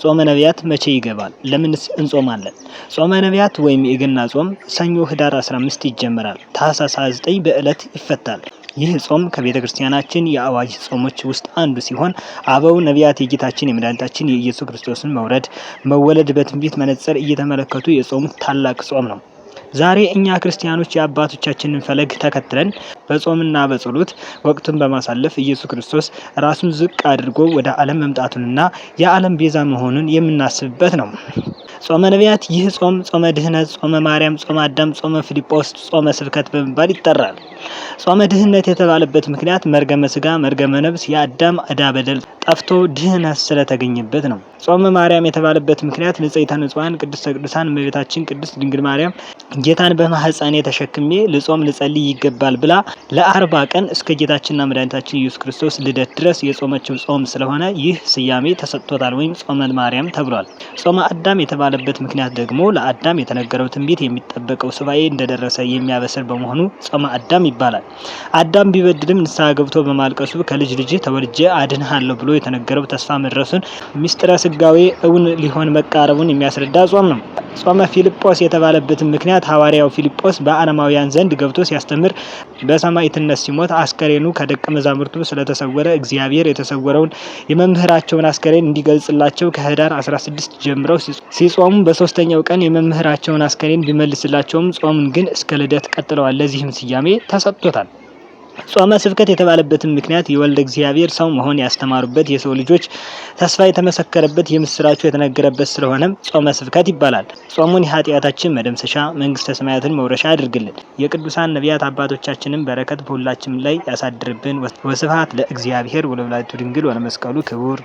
ጾመ ነቢያት መቼ ይገባል? ለምንስ እንጾማለን? ጾመ ነቢያት ወይም የገና ጾም ሰኞ ህዳር 15 ይጀምራል። ታኅሳስ 29 በዕለት ይፈታል። ይህ ጾም ከቤተ ክርስቲያናችን የአዋጅ ጾሞች ውስጥ አንዱ ሲሆን አበው ነቢያት የጌታችን የመድኃኒታችን የኢየሱስ ክርስቶስን መወለድ በትንቢት መነጽር እየተመለከቱ የጾሙት ታላቅ ጾም ነው። ዛሬ እኛ ክርስቲያኖች የአባቶቻችንን ፈለግ ተከትለን በጾምና በጸሎት ወቅቱን በማሳለፍ ኢየሱስ ክርስቶስ ራሱን ዝቅ አድርጎ ወደ ዓለም መምጣቱንና የዓለም ቤዛ መሆኑን የምናስብበት ነው። ጾመ ነቢያት ይህ ጾም ጾመ ድህነት፣ ጾመ ማርያም፣ ጾመ አዳም፣ ጾመ ፊልጶስ፣ ጾመ ስብከት በመባል ይጠራል። ጾመ ድህነት የተባለበት ምክንያት መርገመ ስጋ መርገመ ነፍስ የአዳም ዕዳ በደል ጠፍቶ ድህነት ስለተገኘበት ነው። ጾመ ማርያም የተባለበት ምክንያት ንጽሕተ ንጹሐን ቅድስተ ቅዱሳን እመቤታችን ቅድስት ድንግል ማርያም ጌታን በማህፀኔ ተሸክሜ ልጾም ልጸልይ ይገባል ብላ ለ40 ቀን እስከ ጌታችንና መድኃኒታችን ኢየሱስ ክርስቶስ ልደት ድረስ የጾመችው ጾም ስለሆነ ይህ ስያሜ ተሰጥቶታል ወይም ጾመ ማርያም ተብሏል። ጾመ አዳም የተባለበት ምክንያት ደግሞ ለአዳም የተነገረው ትንቢት የሚጠበቀው ሱባኤ እንደደረሰ የሚያበስር በመሆኑ ጾመ አዳም ይባላል። አዳም ቢበድልም ንስሐ ገብቶ በማልቀሱ ከልጅ ልጅ ተወልጄ አድንሃለሁ ብሎ የተነገረው ተስፋ መድረሱን ምስጢረ ስጋዌ እውን ሊሆን መቃረቡን የሚያስረዳ ጾም ነው። ጾመ ፊልጶስ የተባለበትን ምክንያት ሐዋርያው ፊልጶስ በአረማውያን ዘንድ ገብቶ ሲያስተምር በሰማዕትነት ሲሞት አስከሬኑ ከደቀ መዛሙርቱ ስለተሰወረ እግዚአብሔር የተሰወረውን የመምህራቸውን አስከሬን እንዲገልጽላቸው ከህዳር 16 ጀምረው ሲጾሙ በ3ኛው ቀን የመምህራቸውን አስከሬን ቢመልስላቸውም ጾሙን ግን እስከ ልደት ቀጥለዋል። ለዚህም ስያሜ ተሰጥቶታል። ጾመ ስብከት የተባለበትን ምክንያት የወልደ እግዚአብሔር ሰው መሆን ያስተማሩበት የሰው ልጆች ተስፋ የተመሰከረበት የምስራቹ የተነገረበት ስለሆነም ጾመ ስብከት ይባላል። ጾሙን የኃጢአታችን መደምሰሻ መንግስተ ሰማያትን መውረሻ አድርግልን። የቅዱሳን ነቢያት አባቶቻችንን በረከት በሁላችንም ላይ ያሳድርብን። ወስብሐት ለእግዚአብሔር ወለወላዲቱ ድንግል ወለመስቀሉ ክቡር።